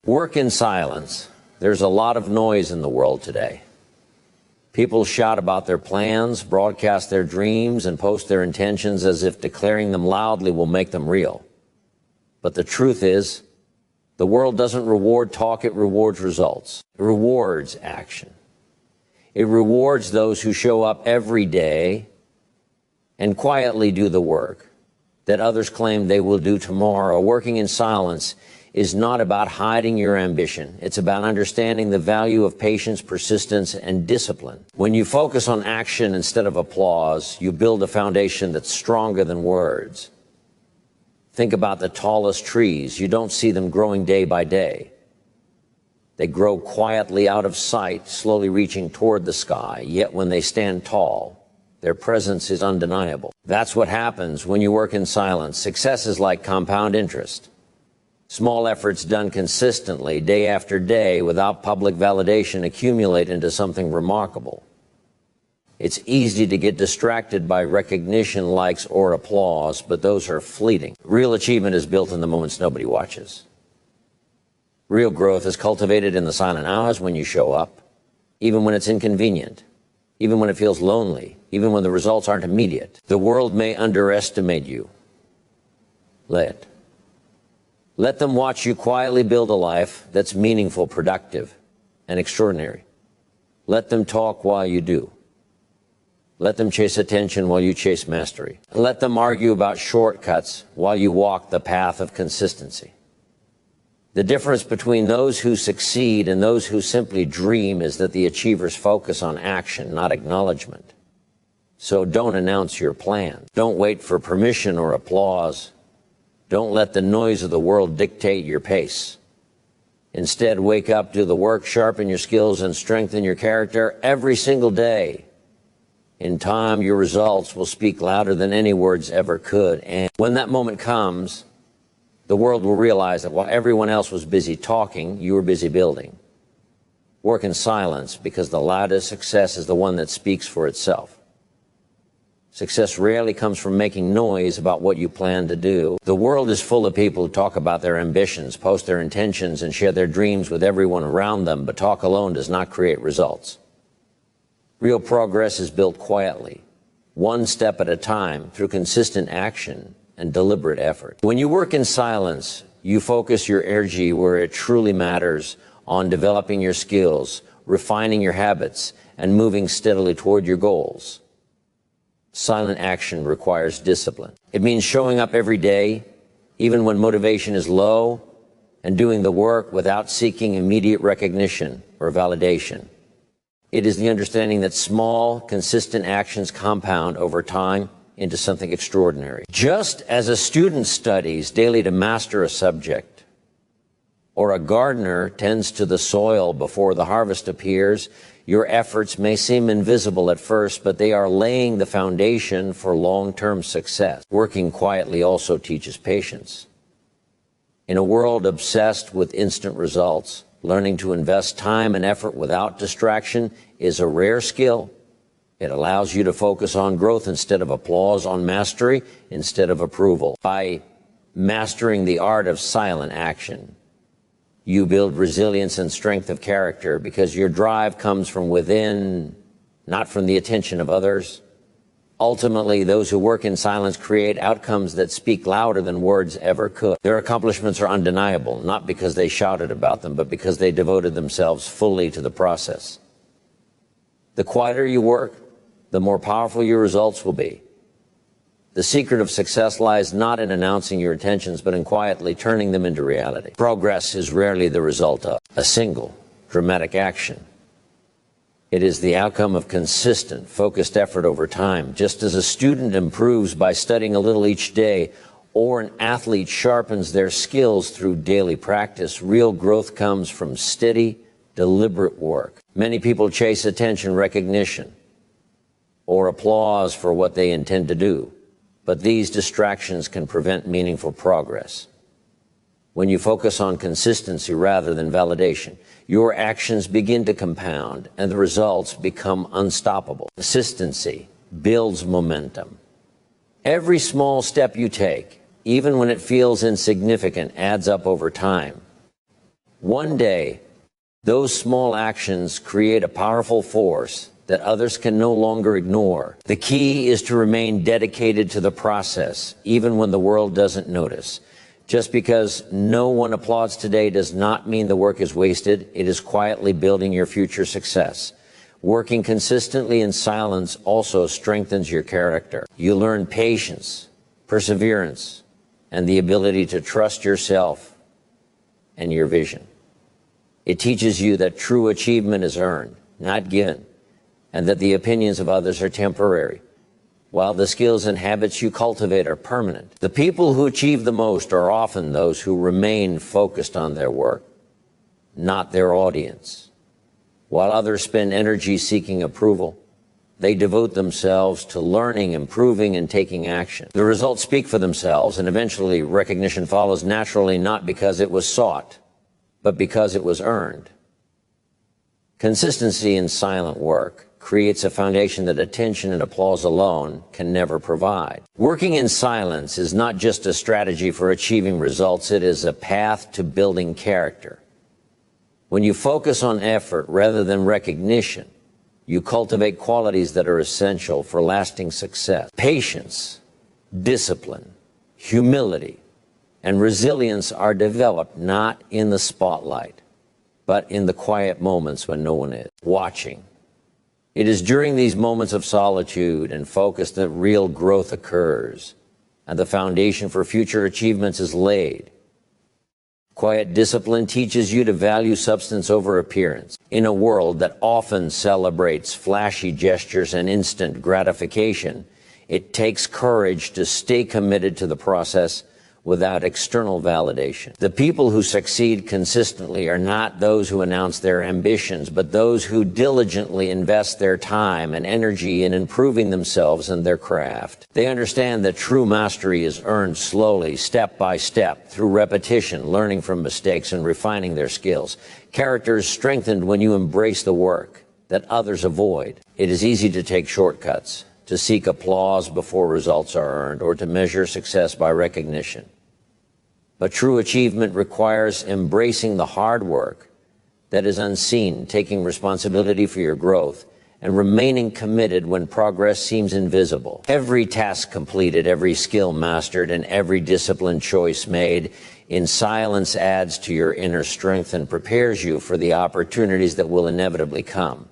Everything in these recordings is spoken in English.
Work in silence. There's a lot of noise in the world today. People shout about their plans, broadcast their dreams, and post their intentions as if declaring them loudly will make them real. But the truth is, the world doesn't reward talk, it rewards results. It rewards action. It rewards those who show up every day and quietly do the work that others claim they will do tomorrow. Working in silence is not about hiding your ambition. It's about understanding the value of patience, persistence, and discipline. When you focus on action instead of applause, you build a foundation that's stronger than words. Think about the tallest trees. You don't see them growing day by day. They grow quietly out of sight, slowly reaching toward the sky. Yet when they stand tall, their presence is undeniable. That's what happens when you work in silence. Success is like compound interest. Small efforts done consistently, day after day, without public validation, accumulate into something remarkable. It's easy to get distracted by recognition, likes, or applause, but those are fleeting. Real achievement is built in the moments nobody watches. Real growth is cultivated in the silent hours when you show up, even when it's inconvenient, even when it feels lonely, even when the results aren't immediate. The world may underestimate you. Let them watch you quietly build a life that's meaningful, productive, and extraordinary. Let them talk while you do. Let them chase attention while you chase mastery. Let them argue about shortcuts while you walk the path of consistency. The difference between those who succeed and those who simply dream is that the achievers focus on action, not acknowledgement. So don't announce your plan. Don't wait for permission or applause. Don't let the noise of the world dictate your pace. Instead, wake up, do the work, sharpen your skills, and strengthen your character every single day. In time, your results will speak louder than any words ever could. And when that moment comes, the world will realize that while everyone else was busy talking, you were busy building. Work in silence, because the loudest success is the one that speaks for itself. Success rarely comes from making noise about what you plan to do. The world is full of people who talk about their ambitions, post their intentions, and share their dreams with everyone around them, but talk alone does not create results. Real progress is built quietly, one step at a time, through consistent action and deliberate effort. When you work in silence, you focus your energy where it truly matters, on developing your skills, refining your habits, and moving steadily toward your goals. Silent action requires discipline. It means showing up every day, even when motivation is low, and doing the work without seeking immediate recognition or validation. It is the understanding that small, consistent actions compound over time into something extraordinary. Just as a student studies daily to master a subject, or a gardener tends to the soil before the harvest appears, your efforts may seem invisible at first, but they are laying the foundation for long-term success. Working quietly also teaches patience. In a world obsessed with instant results, learning to invest time and effort without distraction is a rare skill. It allows you to focus on growth instead of applause, on mastery instead of approval. By mastering the art of silent action, you build resilience and strength of character, because your drive comes from within, not from the attention of others. Ultimately, those who work in silence create outcomes that speak louder than words ever could. Their accomplishments are undeniable, not because they shouted about them, but because they devoted themselves fully to the process. The quieter you work, the more powerful your results will be. The secret of success lies not in announcing your intentions, but in quietly turning them into reality. Progress is rarely the result of a single dramatic action. It is the outcome of consistent, focused effort over time. Just as a student improves by studying a little each day, or an athlete sharpens their skills through daily practice, real growth comes from steady, deliberate work. Many people chase attention, recognition, or applause for what they intend to do. But these distractions can prevent meaningful progress. When you focus on consistency rather than validation, your actions begin to compound and the results become unstoppable. Consistency builds momentum. Every small step you take, even when it feels insignificant, adds up over time. One day, those small actions create a powerful force that others can no longer ignore. The key is to remain dedicated to the process, even when the world doesn't notice. Just because no one applauds today does not mean the work is wasted. It is quietly building your future success. Working consistently in silence also strengthens your character. You learn patience, perseverance, and the ability to trust yourself and your vision. It teaches you that true achievement is earned, not given, and that the opinions of others are temporary, while the skills and habits you cultivate are permanent. The people who achieve the most are often those who remain focused on their work, not their audience. While others spend energy seeking approval, they devote themselves to learning, improving, and taking action. The results speak for themselves, and eventually recognition follows naturally, not because it was sought, but because it was earned. Consistency in silent work creates a foundation that attention and applause alone can never provide. Working in silence is not just a strategy for achieving results, it is a path to building character. When you focus on effort rather than recognition, you cultivate qualities that are essential for lasting success. Patience, discipline, humility, and resilience are developed not in the spotlight, but in the quiet moments when no one is watching. It is during these moments of solitude and focus that real growth occurs, and the foundation for future achievements is laid. Quiet discipline teaches you to value substance over appearance. In a world that often celebrates flashy gestures and instant gratification, it takes courage to stay committed to the process without external validation. The people who succeed consistently are not those who announce their ambitions, but those who diligently invest their time and energy in improving themselves and their craft. They understand that true mastery is earned slowly, step by step, through repetition, learning from mistakes, and refining their skills. Character is strengthened when you embrace the work that others avoid. It is easy to take shortcuts, to seek applause before results are earned, or to measure success by recognition. But true achievement requires embracing the hard work that is unseen, taking responsibility for your growth, and remaining committed when progress seems invisible. Every task completed, every skill mastered, and every disciplined choice made in silence adds to your inner strength and prepares you for the opportunities that will inevitably come.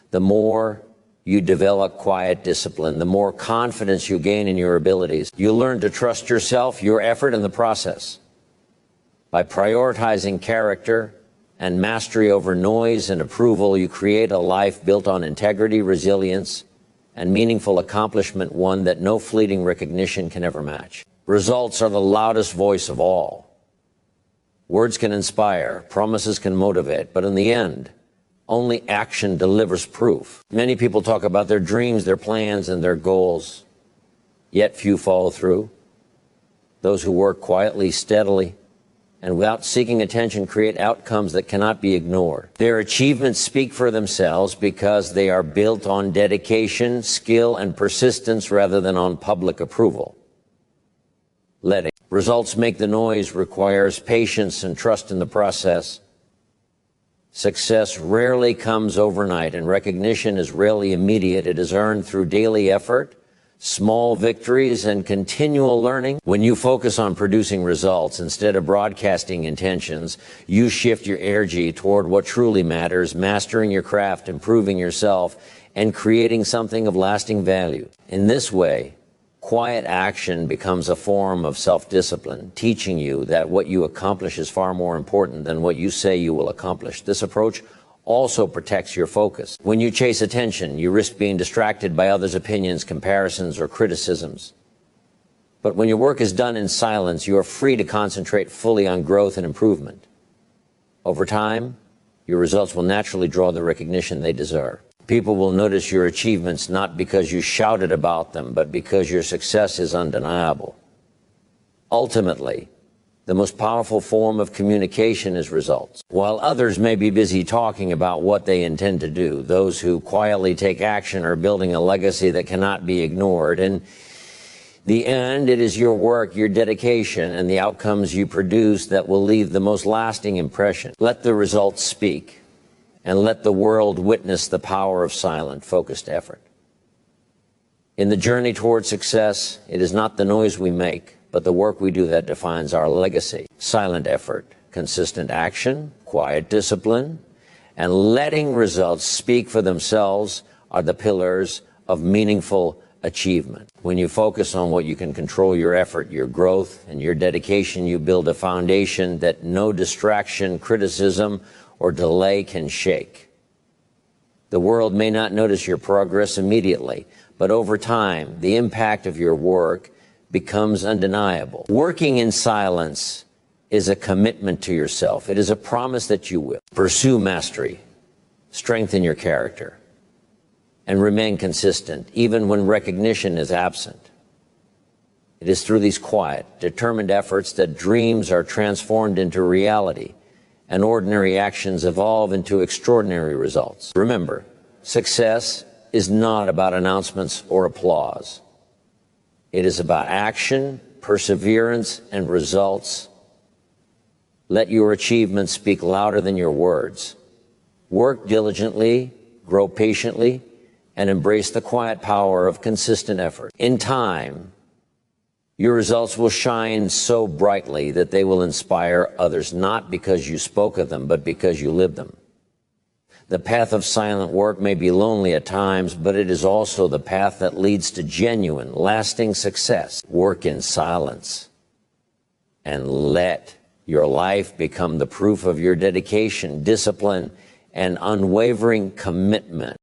The more you develop quiet discipline, the more confidence you gain in your abilities. You learn to trust yourself, your effort, and the process. By prioritizing character and mastery over noise and approval, you create a life built on integrity, resilience, and meaningful accomplishment, one that no fleeting recognition can ever match. Results are the loudest voice of all. Words can inspire, promises can motivate, but in the end, only action delivers proof. Many people talk about their dreams, their plans, and their goals, yet few follow through. Those who work quietly, steadily, and without seeking attention create outcomes that cannot be ignored. Their achievements speak for themselves because they are built on dedication, skill, and persistence rather than on public approval. Letting results make the noise requires patience and trust in the process. Success rarely comes overnight, and recognition is rarely immediate. It is earned through daily effort, small victories, and continual learning. When you focus on producing results instead of broadcasting intentions, you shift your energy toward what truly matters, mastering your craft, improving yourself, and creating something of lasting value. In this way, quiet action becomes a form of self-discipline, teaching you that what you accomplish is far more important than what you say you will accomplish. This approach also protects your focus. When you chase attention, you risk being distracted by others' opinions, comparisons, or criticisms. But when your work is done in silence, you are free to concentrate fully on growth and improvement. Over time, your results will naturally draw the recognition they deserve. People will notice your achievements not because you shouted about them, but because your success is undeniable. Ultimately, the most powerful form of communication is results. While others may be busy talking about what they intend to do, those who quietly take action are building a legacy that cannot be ignored. And The end, it is your work, your dedication, and the outcomes you produce that will leave the most lasting impression. Let the results speak, and let the world witness the power of silent, focused effort. In the journey toward success, it is not the noise we make, but the work we do that defines our legacy. Silent effort, consistent action, quiet discipline, and letting results speak for themselves are the pillars of meaningful achievement. When you focus on what you can control, your effort, your growth, and your dedication, you build a foundation that no distraction, criticism, or delay can shake. The world may not notice your progress immediately, but over time, the impact of your work becomes undeniable. Working in silence is a commitment to yourself. It is a promise that you will pursue mastery, strengthen your character, and remain consistent, even when recognition is absent. It is through these quiet, determined efforts that dreams are transformed into reality and ordinary actions evolve into extraordinary results. Remember, success is not about announcements or applause. It is about action, perseverance, and results. Let your achievements speak louder than your words. Work diligently, grow patiently, and embrace the quiet power of consistent effort. In time, your results will shine so brightly that they will inspire others, not because you spoke of them, but because you lived them. The path of silent work may be lonely at times, but it is also the path that leads to genuine, lasting success. Work in silence and let your life become the proof of your dedication, discipline, and unwavering commitment.